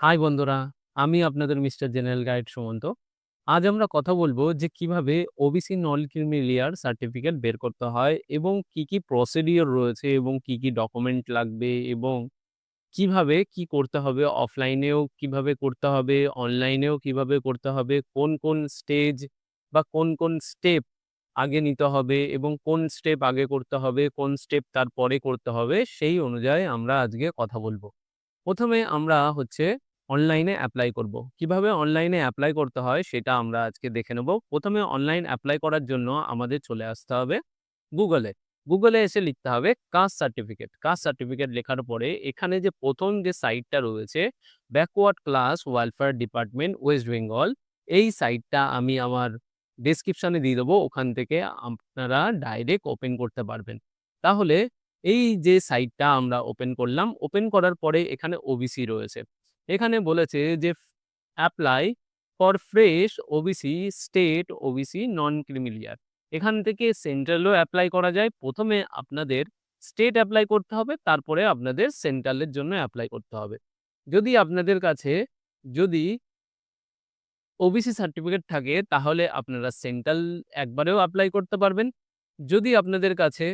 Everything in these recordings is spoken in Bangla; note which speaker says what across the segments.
Speaker 1: হাই বন্ধুরা, আমি আপনাদের মিস্টার জেনারেল গাইড সুমন্ত। আজ আমরা কথা বলবো যে কিভাবে ওবিসি নন ক্রিমি লেয়ার সার্টিফিকেট বের করতে হয় এবং কি প্রসিডিওর রয়েছে এবং কি ডকুমেন্ট লাগবে এবং কিভাবে কি করতে হবে, অফলাইনেও কিভাবে করতে হবে, অনলাইনেও কিভাবে করতে হবে, কোন স্টেজ বা কোন স্টেপ আগে নিতে হবে এবং কোন স্টেপ আগে করতে হবে, কোন স্টেপ তারপরে করতে হবে, সেই অনুযায়ী আমরা আজকে কথা বলবো। ১ম এ আমরা অনলাইনে এপ্লাই করব। কিভাবে অনলাইনে এপ্লাই করতে হয় সেটা আমরা আজকে দেখে নেব। ১ম এ অনলাইন এপ্লাই করার জন্য আমাদের চলে আসতে হবে Google এ। Google এ এসে লিখতে হবে কাস্ট সার্টিফিকেট। কাস্ট সার্টিফিকেট লেখার পরে এখানে যে ১ম যে সাইটটা রয়েছে backward class welfare department West Bengal, এই সাইটটা আমি আমার ডেসক্রিপশনে দিয়ে দেবো। ওখান থেকে আপনারা ডাইরেক্ট ওপেন করতে পারবেন। তাহলে এই যে সাইটটা আমরা ওপেন করলাম, ওপেন করার পরে এখানে ওবিসি রয়েছে। এখানে বলেছে যে apply for fresh OBC state OBC non creamy layer. এখান থেকে সেন্ট্রালও এপ্লাই করা যায়। ১ম এ আপনাদের স্টেট এপ্লাই করতে হবে, তারপরে আপনাদের সেন্ট্রালের জন্য এপ্লাই করতে হবে। যদি আপনাদের কাছে যদি ওবিসি সার্টিফিকেট থাকে তাহলে আপনারা সেন্ট্রাল একবারেও এপ্লাই করতে পারবেন। যদি আপনাদের কাছে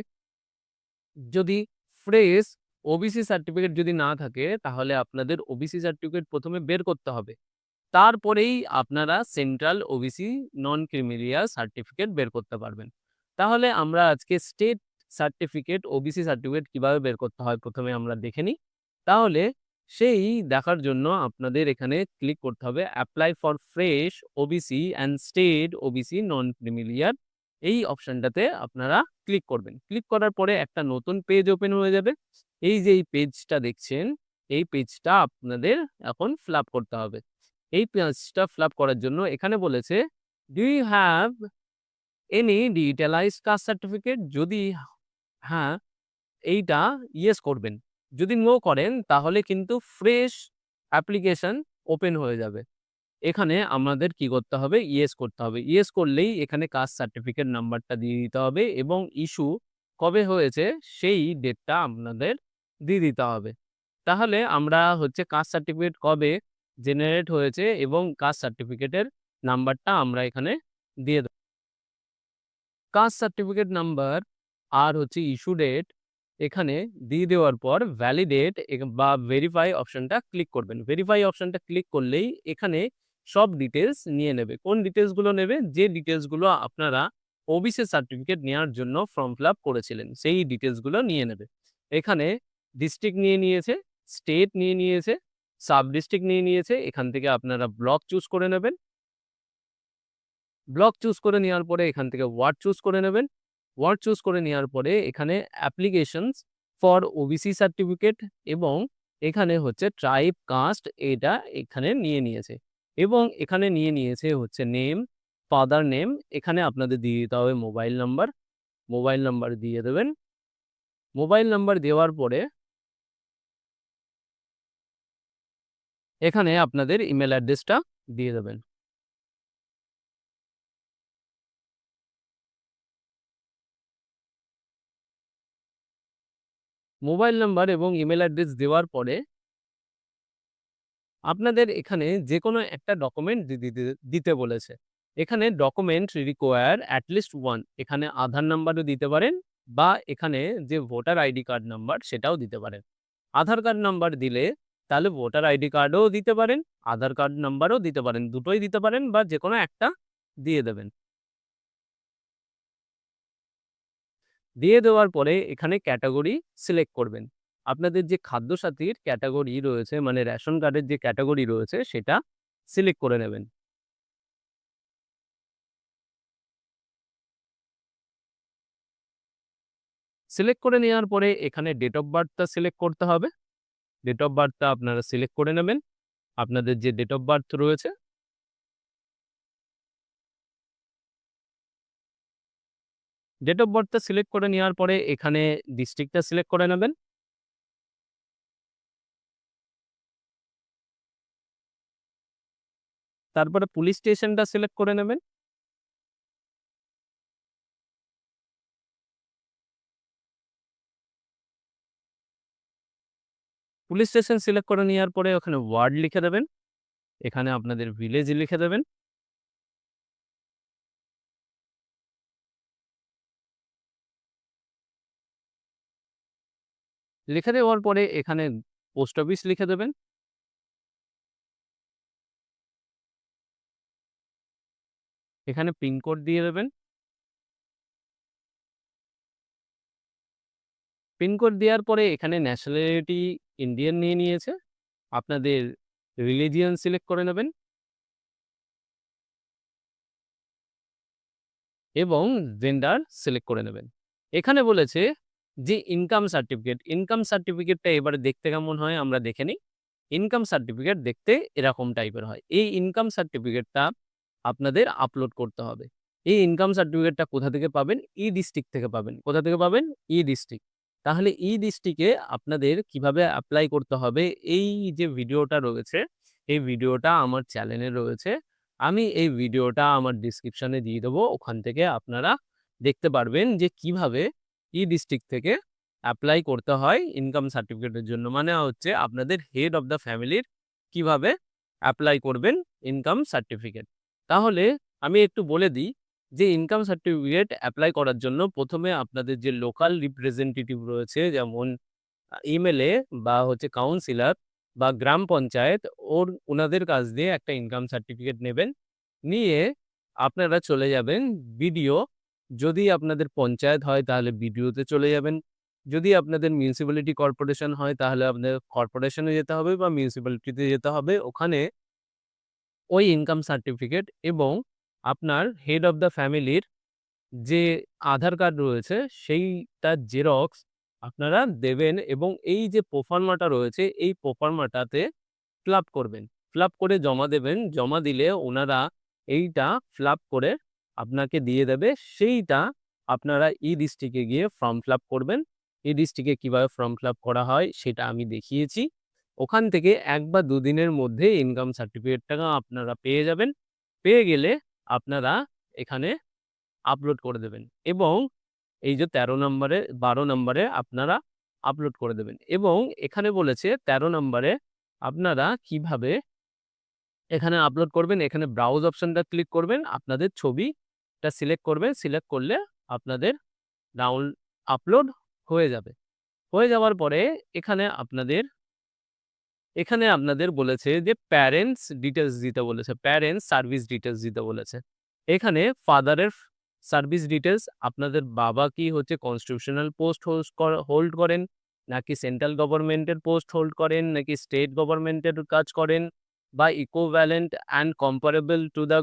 Speaker 1: যদি ফ্রেশ ওবিসি সার্টিফিকেট যদি না থাকে, তাহলে আপনাদের ওবিসি সার্টিফিকেট ১ম এ বের করতে হবে। তারপরেই আপনারা সেন্ট্রাল ওবিসি নন ক্রিমি লেয়ার সার্টিফিকেট বের করতে পারবেন। তাহলে আমরা আজকে স্টেট সার্টিফিকেট, ওবিসি সার্টিফিকেট কিভাবে বের করতে হয় ১ম এ আমরা দেখে নিই। তাহলে সেই দেখার জন্য আপনাদের এখানে ক্লিক করতে হবে apply for fresh OBC and state OBC non creamy layer, এই অপশনটাতে আপনারা ক্লিক করবেন। ক্লিক করার পরে একটা নতুন পেজ ওপেন হয়ে যাবে। এই যে এই পেজটা দেখছেন, এই পেজটা আপনাদের এখন ফিল আপ করতে হবে। এই পেজটা ফিল আপ করার জন্য এখানে বলেছে, "do you have any digitalised caste certificate?" যদি হ্যাঁ, এইটা ইয়েস করবেন। যদি নো করেন তাহলে কিন্তু ফ্রেশ অ্যাপ্লিকেশন ওপেন হয়ে যাবে। এখানে আমাদের কি করতে হবে? ইয়েস করতে হবে। ইয়েস করলেই এখানে কাস্ট সার্টিফিকেট নাম্বারটা দিয়ে দিতে হবে এবং ইস্যু কবে হয়েছে সেই ডেটটা আপনাদের দিয়ে দিতে হবে। তাহলে আমরা কাস্ট সার্টিফিকেট কবে জেনারেট হয়েছে এবং কাস্ট সার্টিফিকেটের নাম্বারটা আমরা এখানে দিয়ে দেব। কাস্ট সার্টিফিকেট নাম্বার আর ইস্যু ডেট এখানে দিয়ে দেওয়ার পর ভ্যালিডেট বা ভেরিফাই অপশনটা ক্লিক করবেন। ভেরিফাই অপশনটা ক্লিক করলেই এখানে সব ডিটেইলস নিয়ে নেবে। কোন ডিটেইলস গুলো নেবে? যে ডিটেইলস গুলো আপনারা ওবিসি সার্টিফিকেট নেওয়ার জন্য ফর্ম ফিল আপ করেছিলেন, সেই ডিটেইলস গুলো নিয়ে নেবে। এখানে ডিস্ট্রিক্ট নিয়ে নিয়েছে, স্টেট নিয়ে নিয়েছে, সাব ডিস্ট্রিক্ট নিয়ে নিয়েছে। এখান থেকে আপনারা ব্লক চুজ করে নেবেন। ব্লক চুজ করে নেওয়ার পরে এখান থেকে ওয়ার্ড চুজ করে নেবেন। ওয়ার্ড চুজ করে নেওয়ার পরে এখানে অ্যাপ্লিকেশনস ফর ওবিসি সার্টিফিকেট এবং এখানে ট্রাইব কাস্ট, এটা এখানে নিয়ে নিয়েছে এবং এখানে নিয়ে নিয়েছে নেম, ফাদার নেম। এখানে আপনাদের দিয়ে দিতে হবে মোবাইল নাম্বার। মোবাইল নাম্বার দিয়ে দেবেন। মোবাইল নাম্বার দেওয়ার পরে এখানে আপনাদের ইমেল অ্যাড্রেসটা দিয়ে দেবেন। মোবাইল নাম্বার এবং ইমেল অ্যাড্রেস দেওয়ার পরে আপনাদের এখানে যেকোনো একটা ডকুমেন্ট দিতে বলেছে। এখানে ডকুমেন্ট রিকোয়ার এট লিস্ট 1, এখানে আধার নাম্বারও দিতে পারেন বা এখানে যে ভোটার আইডি কার্ড নাম্বার সেটাও দিতে পারেন। আধার কার্ড নাম্বার দিলে তাহলে ভোটার আইডি কার্ডও দিতে পারেন, আধার কার্ড নাম্বারও দিতে পারেন। দুটোই দিতে পারেন বা যেকোনো একটা দিয়ে দেবেন। দিয়ে দেওয়ার পরে এখানে ক্যাটেগরি সিলেক্ট করবেন। আপনাদের যে খাদ্যসাথীর ক্যাটেগরি রয়েছে মানে রেশন কার্ডের যে ক্যাটেগরি রয়েছে সেটা সিলেক্ট করে নেবেন। সিলেক্ট করে নেওয়ার পরে এখানে ডেট অফ বার্থটা সিলেক্ট করতে হবে। ডেট অফ বার্থটা আপনারা সিলেক্ট করে নেবেন। আপনাদের যে ডেট অফ বার্থ রয়েছে, ডেট অফ বার্থটা সিলেক্ট করে নেওয়ার পরে এখানে ডিস্ট্রিক্টটা সিলেক্ট করে নেবেন। তারপরে পুলিশ স্টেশনটা সিলেক্ট করে নেবেন। পুলিশ স্টেশন সিলেক্ট করে নেওয়ার পরে ওখানে ওয়ার্ড লিখে দেবেন। এখানে আপনাদের ভিলেজ লিখে দেবেন। লিখে দেওয়ার পরে এখানে পোস্ট অফিস লিখে দেবেন। এখানে পিনকোড দিয়ে দেবেন। পিনকোড দেওয়ার পরে এখানে ন্যাশনালিটি ইন্ডিয়ান নিয়ে নিয়েছে। আপনাদের রিলিজিয়ন সিলেক্ট করে নেবেন এবং জেন্ডার সিলেক্ট করে নেবেন। এখানে বলেছে যে ইনকাম সার্টিফিকেটটা এবারে দেখতে কেমন হয় আমরা দেখে নিই। ইনকাম সার্টিফিকেট দেখতে এরকম টাইপের হয়। এই ইনকাম সার্টিফিকেটটা আপনাদের আপলোড করতে হবে। এই ইনকাম সার্টিফিকেটটা কোথা থেকে পাবেন? ই-ডিস্ট্রিক্ট থেকে পাবেন। কোথা থেকে পাবেন? ই-ডিস্ট্রিক্ট। তাহলে ই-ডিস্ট্রিক্টে আপনাদের কিভাবে এপ্লাই করতে হবে, এই যে ভিডিওটা রয়েছে, এই ভিডিওটা আমার চ্যানেলে রয়েছে। আমি এই ভিডিওটা আমার ডেসক্রিপশনে দিয়ে দেবো। ওখান থেকে আপনারা দেখতে পারবেন যে কিভাবে ই-ডিস্ট্রিক্ট থেকে এপ্লাই করতে হয় ইনকাম সার্টিফিকেটের জন্য। মানে হচ্ছে আপনাদের হেড অফ দ্য ফ্যামিলির কিভাবে এপ্লাই করবেন ইনকাম সার্টিফিকেট। তাহলে আমি একটু বলে দিই যে ইনকাম সার্টিফিকেট এপ্লাই করার জন্য প্রথমে আপনাদের যে লোকাল রিপ্রেজেন্টেটিভ রয়েছে, যেমন এমএলএ বা হচ্ছে কাউন্সিলর বা গ্রাম পঞ্চায়েত, ওনাদের কাছ দিয়ে একটা ইনকাম সার্টিফিকেট নেবেন। নিয়ে আপনারা চলে যাবেন বিডিও। যদি আপনাদের পঞ্চায়েত হয় তাহলে বিডিওতে চলে যাবেন। যদি আপনাদের মিউনিসিপ্যালিটি কর্পোরেশন হয় তাহলে আপনাদের কর্পোরেশনে যেতে হবে বা মিউনিসিপ্যালিটিতে যেতে হবে। ওখানে ওই ইনকাম সার্টিফিকেট এবং আপনার হেড অফ দ্য ফ্যামিলির যে আধার কার্ড রয়েছে সেইটার জেরক্স আপনারা দেবেন এবং এই যে প্রোফার্মাটা রয়েছে এই প্রোফার্মাটাতে ফিল করবেন। ফিল করে জমা দেবেন। জমা দিলে ওনারা এইটা ফিল করে আপনাকে দিয়ে দেবে। সেইটা আপনারা ই-ডিস্ট্রিক্টে গিয়ে ফর্ম ফিল করবেন। ই-ডিস্ট্রিক্টে কিভাবে ফর্ম ফিল করা হয় সেটা আমি দেখিয়েছি। ওখান থেকে ১ বা ২ দিনের মধ্যে ইনকাম সার্টিফিকেটটা আপনারা পেয়ে যাবেন। পেয়ে গেলে আপনারা এখানে আপলোড করে দেবেন এবং এই যে ১৩ নম্বরে ১২ নম্বরে আপনারা আপলোড করে দেবেন এবং এখানে বলেছে ১৩ নম্বরে আপনারা কিভাবে এখানে আপলোড করবেন। এখানে ব্রাউজ অপশনটা ক্লিক করবেন। আপনাদের ছবিটা সিলেক্ট করবেন। সিলেক্ট করলে আপনাদের আপলোড হয়ে যাবে। হয়ে যাওয়ার পরে এখানে আপনাদের বলেছে যে প্যারেন্টস ডিটেইলস দিতে বলেছে। প্যারেন্টস সার্ভিস ডিটেইলস দিতে বলেছে। এখানে ফাদারের সার্ভিস ডিটেইলস, আপনাদের বাবা কি হচ্ছে কনস্টিটিউশনাল পোস্ট হোল্ড করেন, নাকি সেন্ট্রাল গভর্নমেন্টের পোস্ট হোল্ড করেন, নাকি স্টেট গভর্নমেন্টের কাজ করেন বা equivalent and comparable to the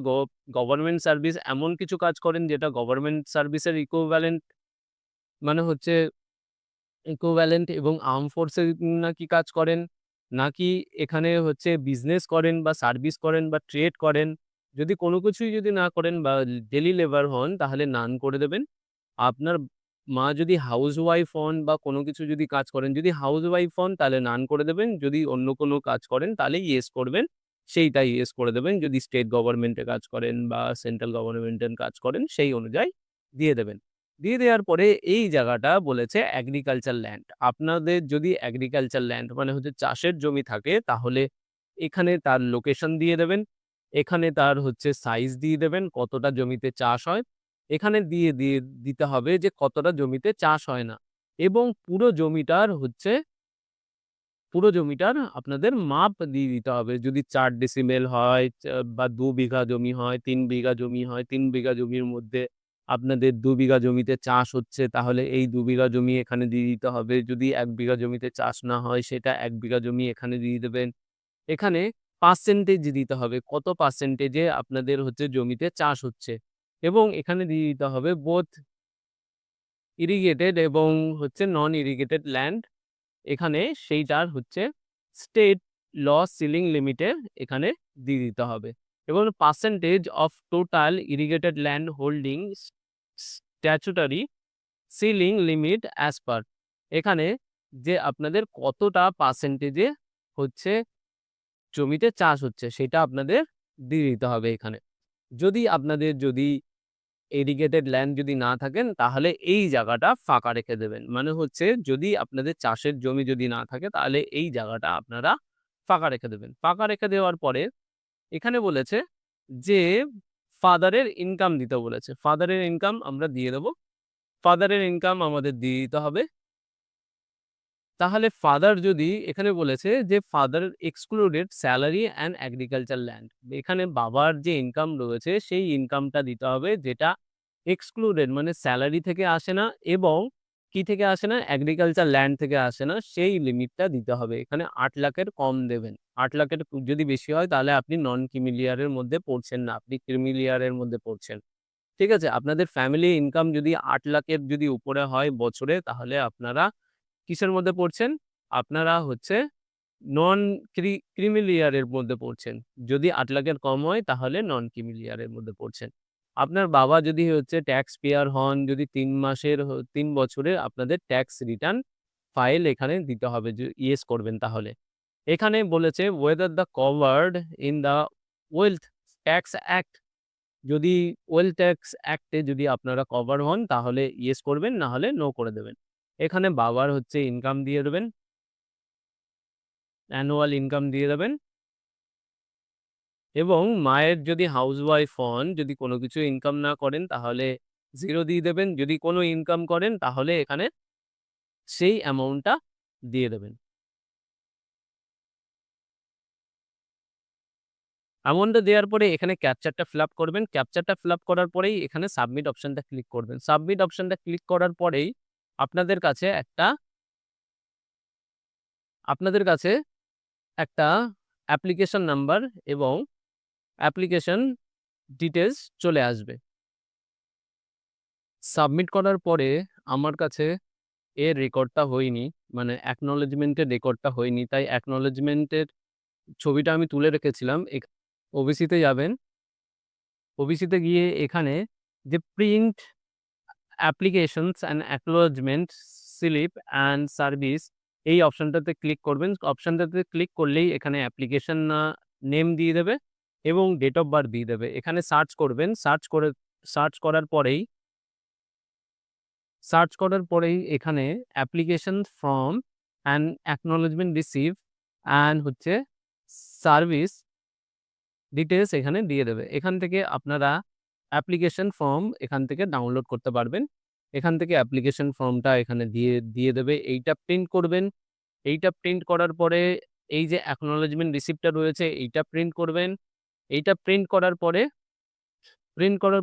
Speaker 1: government service, এমন কিছু কাজ করেন যেটা গভর্নমেন্ট সার্ভিসের ইকুইভ্যালেন্ট, মানে হচ্ছে ইকুইভ্যালেন্ট, এবং আর্ম ফোর্সে নাকি কাজ করেন, নাকি এখানে হচ্ছে বিজনেস করেন বা সার্ভিস করেন বা ট্রেড করেন। যদি কোনো কিছুই যদি না করেন বা ডেইলি লেবার হন তাহলে নান করে দেবেন। আপনার মা যদি হাউসওয়াইফ হন বা কোনো কিছু যদি কাজ করেন, যদি হাউসওয়াইফ হন তাহলে নান করে দেবেন। যদি অন্য কোনো কাজ করেন তাহলে ইয়েস করবেন, সেইটাই ইয়েস করে দেবেন। যদি স্টেট গভর্নমেন্টে কাজ করেন বা সেন্ট্রাল গভর্নমেন্টের কাজ করেন সেই অনুযায়ী দিয়ে দেবেন। দিয়ে দেওয়ার পরে এই জায়গাটা বলেছে এগ্রিকালচার ল্যান্ড। আপনাদের যদি এগ্রিকালচার ল্যান্ড মানে হচ্ছে চাষের জমি থাকে তাহলে এখানে তার লোকেশন দিয়ে দেবেন। এখানে তার হচ্ছে সাইজ দিয়ে দেবেন, কতটা জমিতে চাষ হয়। এখানে দিয়ে দিতে হবে যে কতটা জমিতে চাষ হয় না এবং পুরো জমিটার আপনাদের মাপ দিয়ে দিতে হবে। যদি ৪ ডেসিমেল হয় বা ২ বিঘা জমি হয়, ৩ বিঘা জমি হয়, ৩ বিঘা জমির মধ্যে আপনাদের ২ বিঘা জমিতে চাষ হচ্ছে তাহলে এই ২ বিঘা জমি এখানে দিয়ে দিতে হবে। যদি ১ বিঘা জমিতে চাষ না হয় সেটা ১ বিঘা জমি এখানে দিয়ে দেবেন। এখানে পার্সেন্টেজ দিতে হবে। কত পার্সেন্টেজে আপনাদের হচ্ছে জমিতে চাষ হচ্ছে এবং এখানে দিয়ে দিতে হবে বোথ ইরিগেটেড এবং হচ্ছে নন ইরিগেটেড ল্যান্ড। এখানে সেইটার হচ্ছে স্টেট লস সিলিং লিমিটে এখানে দিয়ে দিতে হবে এবং percentage of total irrigated land holding statutory ceiling limit as per. এখানে যে আপনাদের কতটা পার্সেন্টেজে হচ্ছে জমিতে চাষ হচ্ছে সেটা আপনাদের দিয়ে দিতে হবে এখানে। যদি এরিগেটেড ল্যান্ড যদি না থাকেন তাহলে এই জায়গাটা ফাঁকা রেখে দেবেন। মানে হচ্ছে যদি আপনাদের চাষের জমি যদি না থাকে তাহলে এই জায়গাটা আপনারা ফাঁকা রেখে দেবেন। ফাঁকা রেখে দেওয়ার পরে এখানে বলেছে যে ফাদারের ইনকাম দিতে বলেছে। ফাদারের ইনকাম আমরা দিয়ে দেব। ফাদারের ইনকাম আমাদের দিয়ে দিতে হবে। তাহলে ফাদার যদি এখানে বলেছে যে father excluded salary and agriculture land. এখানে বাবার যে ইনকাম রয়েছে সেই ইনকামটা দিতে হবে যেটা এক্সক্লুডেড মানে স্যালারি থেকে আসে না এবং কি থেকে আসে না? এগ্রিকালচার ল্যান্ড থেকে আসে না সেই লিমিটটা দিতে হবে। এখানে ৮ লাখের কম দেবেন। ৮ লাখের যদি বেশি হয় তাহলে আপনি নন ক্রিমিলিয়ার এর মধ্যে পড়ছেন না। আপনি ক্রিমিলিয়ার এর মধ্যে পড়ছেন। ঠিক আছে? আপনাদের ফ্যামিলি ইনকাম যদি ৮ লাখের যদি উপরে হয় বছরে তাহলে আপনারা কিসের মধ্যে পড়ছেন? আপনারা হচ্ছে নন ক্রিমি লেয়ার এর মধ্যে পড়ছেন। যদি ৮ লাখের কম হয় তাহলে নন ক্রিমি লেয়ার এর মধ্যে পড়ছেন। আপনার বাবা যদি হচ্ছে ট্যাক্স পেয়ার হন, যদি ৩ মাসের ৩ বছরের আপনাদের ট্যাক্স রিটার্ন ফাইল এখানে দিতে হবে ইয়েস করবেন তাহলে। এখানে বলেছে whether the covered in the wealth tax act যদি ওয়েলথ ট্যাক্স অ্যাক্টে যদি আপনারা কভার হন তাহলে ইয়েস করবেন, না হলে নো করে দেবেন। এখানে বাবার হচ্ছে ইনকাম দিয়ে দেবেন, অ্যানুয়াল ইনকাম দিয়ে দেবেন এবং মায়ের যদি হাউসওয়াইফ হন, যদি কোনো কিছু ইনকাম না করেন তাহলে 0 দিয়ে দেবেন। যদি কোনো ইনকাম করেন তাহলে এখানে সেই অ্যামাউন্টটা দিয়ে দেবেন। অ্যামাউন্টটা দেওয়ার পরে এখানে ক্যাপচারটা ফিল আপ করবেন। ক্যাপচারটা ফিল আপ করার পরেই এখানে সাবমিট অপশনটা ক্লিক করবেন। সাবমিট অপশনটা ক্লিক করার পরেই আপনাদের কাছে একটা আপনাদের কাছে একটা অ্যাপ্লিকেশন নাম্বার এবং অ্যাপ্লিকেশন ডিটেইলস চলে আসবে। সাবমিট করার পরে আমার কাছে এর রেকর্ডটা হয়নি। মানে অ্যাকনলেজমেন্ট এর রেকর্ডটা হয়নি। তাই অ্যাকনলেজমেন্ট এর ছবিটা আমি তুলে রেখেছিলাম। ওবিসি তে যাবেন। ওবিসি তে গিয়ে এখানে যে print applications and acknowledgement slip and service এই অপশনটাতে ক্লিক করবেন। অপশনটাতে ক্লিক করলেই এখানে অ্যাপ্লিকেশন নেম দিয়ে দেবে এবং ডেট অফ বার্থ দিয়ে দেবে। এখানে সার্চ করবেন। সার্চ করার পরেই এখানে application form and acknowledgement receive and হচ্ছে সার্ভিস ডিটেইলস এখানে দিয়ে দেবে। এখান থেকে আপনারা অ্যাপ্লিকেশন ফর্ম এখান থেকে ডাউনলোড করতে পারবেন। এখান থেকে অ্যাপ্লিকেশন ফর্মটা এখানে দিয়ে দেবে। এইটা প্রিন্ট করবেন। এইটা প্রিন্ট করার পরে এই যে অ্যাকনলেজমেন্ট রিসিপ্টটা রয়েছে এইটা প্রিন্ট করবেন। এইটা প্রিন্ট করার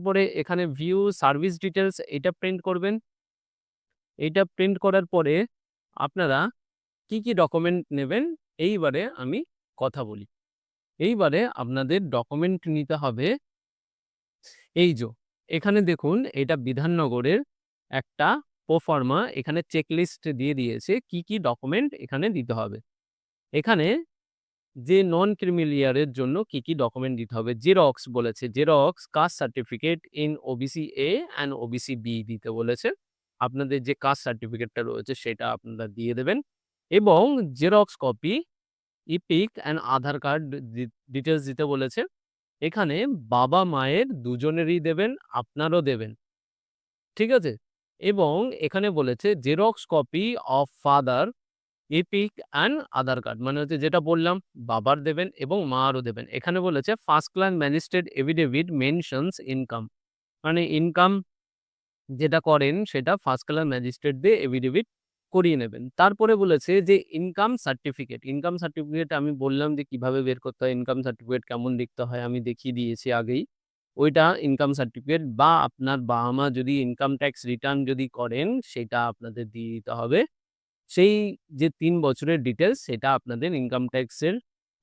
Speaker 1: পরে এখানে ভিউ সার্ভিস ডিটেইলস এটা প্রিন্ট করবেন। এইটা প্রিন্ট করার পরে আপনারা কি ডকুমেন্ট নেবেন এইবারে আমি কথা বলি। এইবারে আপনাদের ডকুমেন্ট নিতে হবে এখানে দেখুন এটা বিধাননগরের একটা প্রোফার্মা এখানে চেকলিস্ট দিয়ে দিয়েছে কি ডকুমেন্ট এখানে দিতে হবে। এখানে যে নন ক্রিমিলিয়ারের জন্য কি ডকুমেন্ট দিতে হবে জেরক্স বলেছে। Xerox caste certificate in OBC A and OBC B দিতে বলেছে। আপনাদের যে কাস্ট সার্টিফিকেটটা রয়েছে সেটা আপনারা দিয়ে দেবেন এবং xerox copy epic and Aadhaar card details দিতে বলেছে। এখানে বাবা মায়ের দুজনেরই দেবেন, আপনারও দেবেন। ঠিক আছে? এবং এখানে বলেছে xerox copy of father epic and Aadhaar card মানে হচ্ছে যেটা বললাম বাবার দেবেন এবং মারও দেবেন। এখানে বলেছে first class magistrate affidavit mentions income মানে ইনকাম যেটা করেন সেটা ফার্স্ট ক্লাস ম্যাজিস্ট্রেট দিয়ে এফিডেভিট করিয়ে নেবেন। তারপরে বলেছে যে ইনকাম সার্টিফিকেট আমি বললাম যে কিভাবে বের করতে হয়, ইনকাম সার্টিফিকেট কেমন দেখতে হয় আমি দেখিয়ে দিয়েছি আগেই। ওইটা ইনকাম সার্টিফিকেট বা আপনার বাবা-মা যদি ইনকাম ট্যাক্স রিটার্ন যদি করেন সেটা আপনাদের দিয়ে দিতে হবে। সেই যে ৩ বছরের ডিটেইলস সেটা আপনাদের ইনকাম ট্যাক্সের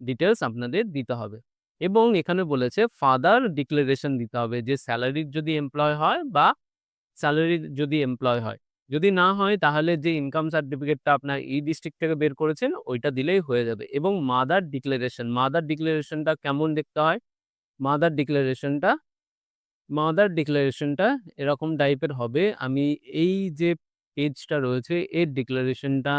Speaker 1: ডিটেইলস আপনাদের দিতে হবে। এবং এখানে বলেছে ফাদার ডিক্লারেশন দিতে হবে যে স্যালারির যদি এমপ্লয় হয় বা স্যালারির যদি এমপ্লয় হয়। যদি না হয় তাহলে যে ইনকাম সার্টিফিকেটটা আপনার এই ডিস্ট্রিক্ট থেকে বের করেছেন ওইটা দিলেই হয়ে যাবে। এবং মাদার ডিক্লারেশনটা কেমন দেখতে হয়? মাদার ডিক্লারেশনটা মাদার ডিক্লারেশনটা এরকম টাইপের হবে। আমি এই যে পেজটা রয়েছে এর ডিক্লারেশনটা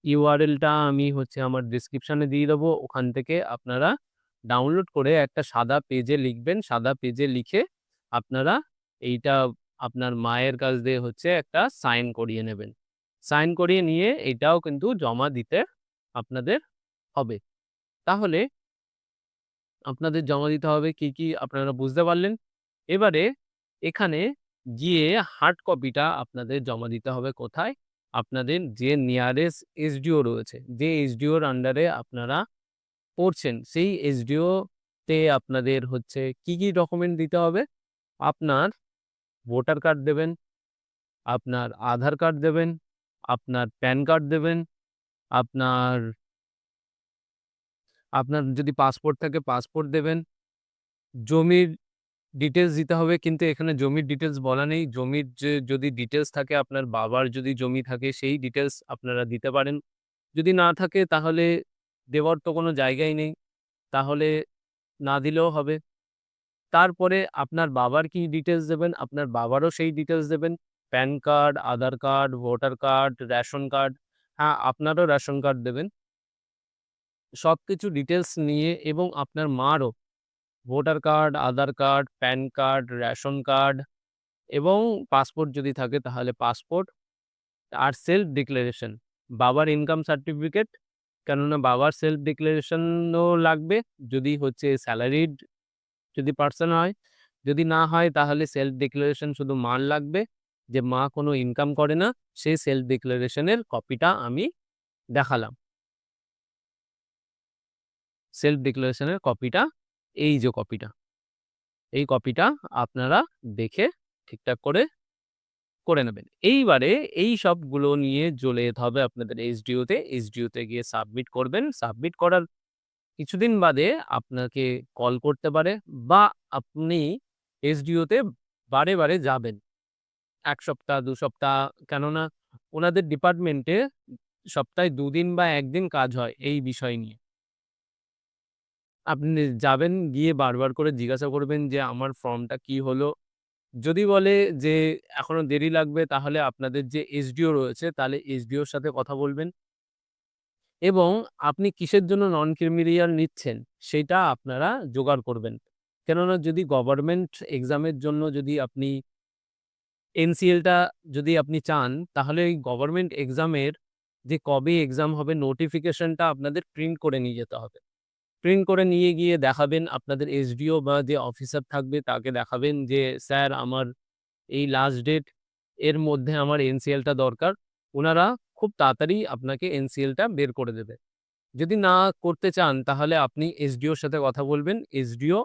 Speaker 1: ইউআরএলটা আমি হচ্ছে আমার ডেসক্রিপশনে দিয়ে দেবো। ওখান থেকে আপনারা ডাউনলোড করে একটা সাদা পেজে লিখবেন। সাদা পেজে লিখে আপনারা এইটা আপনার মায়ের কাছ দিয়ে হচ্ছে একটা সাইন করিয়ে নেবেন। সাইন করিয়ে নিয়ে এটাও কিন্তু জমা দিতে আপনাদের হবে। তাহলে আপনাদের জমা দিতে হবে কি আপনারা বুঝতে পারলেন। এবারে এখানে গিয়ে হার্ড কপিটা আপনাদের জমা দিতে হবে কোথায়? আপনাদের যে নিয়ারেস্ট এসডিও রয়েছে, যে এসডিওর আন্ডারে আপনারা পড়ছেন, সেই এসডিও তে আপনাদের হচ্ছে কি ডকুমেন্ট দিতে হবে? আপনার ভোটার কার্ড দেবেন, আপনার আধার কার্ড দেবেন, আপনার প্যান কার্ড দেবেন, আপনার আপনার যদি পাসপোর্ট থাকে পাসপোর্ট দেবেন। জমির ডিটেইলস দিতে হবে, কিন্তু এখানে জমির ডিটেইলস বলা নেই। জমির যদি ডিটেইলস থাকে, আপনার বাবার যদি জমি থাকে সেই ডিটেইলস আপনারা দিতে পারেন। যদি না থাকে তাহলে দেওয়ার তো কোনো জায়গাই নেই। তাহলে না দিলেও হবে। তারপরে আপনার বাবার কি ডিটেইলস দেবেন, আপনার বাবারও সেই ডিটেইলস দেবেন। PAN card, Aadhaar card, voter card, ration card. হ্যাঁ, আপনারও রেশন কার্ড দেবেন। সবকিছু ডিটেইলস নিয়ে এবং আপনার মারও voter card, Aadhaar card, PAN card, ration card এবং পাসপোর্ট যদি থাকে তাহলে পাসপোর্ট আর সেলফ ডিক্লারেশন। বাবার ইনকাম সার্টিফিকেট, কেননা বাবার সেলফ ডিক্লারেশনও লাগবে যদি হচ্ছে স্যালারিড যদি পার্সন হয়। যদি না হয় তাহলে সেলফ ডিক্লারেশন শুধু মার লাগবে, যে মা কোনো ইনকাম করে না, সেই সেলফ ডিক্লারেশনের কপিটা আমি দেখালাম। সেলফ ডিক্লারেশনের কপিটা, এই যে কপিটা, এই কপিটা আপনারা দেখে ঠিকঠাক করে নেবেন। এইবারে এই সবগুলো নিয়ে চলে যেতে হবে আপনাদের এসডিওতে। এসডিওতে গিয়ে সাবমিট করবেন। সাবমিট করার কিছুদিন বাদে আপনাকে কল করতে পারে বা আপনি এসডিওতে বারে যাবেন। ১ সপ্তাহ, ২ সপ্তাহ, কেননা উনাদের ডিপার্টমেন্টে সপ্তাহে ২ দিন বা ১ দিন কাজ হয় এই বিষয় নিয়ে। আপনি যাবেন, গিয়ে বারবার করে জিজ্ঞাসা করবেন যে, "আমার ফর্মটা কি হলো?" যদি বলে যে এখনো দেরি লাগবে, তাহলে আপনাদের যে এসডিও রয়েছে তাহলে এসডিওর সাথে কথা বলবেন এবং আপনি কিসের জন্য নন ক্রিমিলিয়ার নিচ্ছেন সেটা আপনারা জোগাড় করবেন। কেননা যদি গভর্নমেন্ট এক্সামের জন্য যদি আপনি এনসিএলটা যদি আপনি চান, তাহলে এই গভর্নমেন্ট এক্সামের যে কবে এক্সাম হবে নোটিফিকেশনটা আপনাদের প্রিন্ট করে নিয়ে যেতে হবে। প্রিন্ট করে নিয়ে গিয়ে দেখাবেন আপনাদের এসডিও বা যে অফিসার থাকবে তাকে দেখাবেন যে, "স্যার, আমার এই লাস্ট ডেট, এর মধ্যে আমার এনসিএলটা দরকার।" উনারা খুব তাড়াতাড়ি আপনাকে এনসিএলটা বের করে দেবে। যদি না করতে চান তাহলে আপনি এসডিওর সাথে কথা বলবেন। এসডিও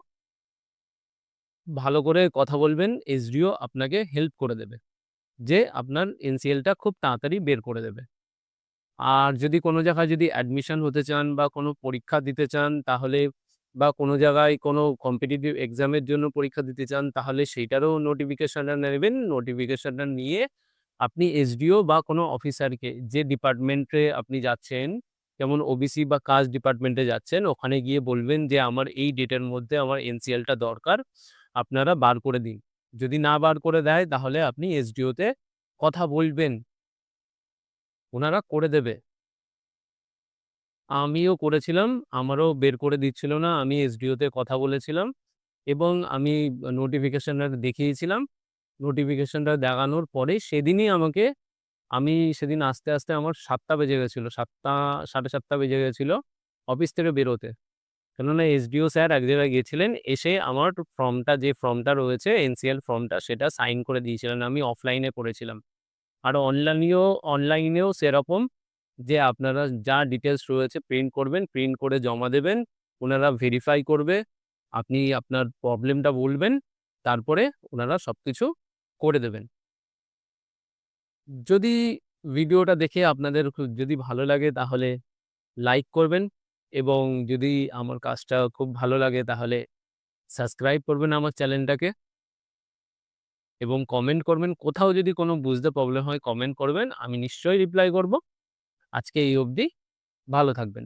Speaker 1: ভালো করে কথা বলবেন, এসডিও আপনাকে হেল্প করে দেবে যে আপনার এনসিএলটা খুব তাড়াতাড়ি বের করে দেবে। আর যদি কোনো জায়গায় যদি অ্যাডমিশন হতে চান বা কোনো পরীক্ষা দিতে চান তাহলে, বা কোনো জায়গায় কোনো কম্পিটিটিভ এক্সামের জন্য পরীক্ষা দিতে চান তাহলে সেইটারও নোটিফিকেশনটা নেবেন। নোটিফিকেশনটা নিয়ে আপনি এসডিও বা কোনো অফিসারকে, যে ডিপার্টমেন্টে আপনি যাচ্ছেন, যেমন ওবিসি বা কাস্ট ডিপার্টমেন্টে যাচ্ছেন, ওখানে গিয়ে বলবেন যে আমার এই ডেটের মধ্যে আমার এনসিএলটা দরকার, আপনারা বার করে দিন। যদি না বার করে দেয় তাহলে আপনি এসডিওতে কথা বলবেন, ওনারা করে দেবে। আমিও করেছিলাম। আমারও বের করে দিচ্ছিল না। আমি এসডিওতে কথা বলেছিলাম এবং আমি নোটিফিকেশনটা দেখিয়েছিলাম। নোটিফিকেশনটা দেখানোর পরে সেদিনই আমি সেদিন আসতে আমার ৭ঃ০০ বেজে গেছিল। ৭ঃ০০ ৭:৩০ বেজে গেছিল অফিস থেকে বেরোতে। কেননা এসডিও স্যার এক জায়গায় গিয়েছিলেন। এসে আমার যে ফর্মটা রয়েছে এনসিএল ফর্মটা, সেটা সাইন করে দিয়েছিলেন। আমি অফলাইনে করেছিলাম। আর অনলাইনেও সেরকম, যে আপনারা যা ডিটেইলস রয়েছে প্রিন্ট করবেন, প্রিন্ট করে জমা দেবেন। উনারা ভেরিফাই করবে। আপনি আপনার প্রবলেমটা বলবেন। তারপরে উনারা সবকিছু করে দেবেন। যদি ভিডিওটা দেখে আপনাদের যদি ভালো লাগে তাহলে লাইক করবেন এবং যদি আমার কাজটা খুব ভালো লাগে তাহলে সাবস্ক্রাইব করবেন আমার চ্যানেলটাকে এবং কমেন্ট করবেন। কোথাও যদি কোনো বুঝতে প্রবলেম হয় কমেন্ট করবেন। আমি নিশ্চয়ই রিপ্লাই করব। আজকে এই অবধি। ভালো থাকবেন।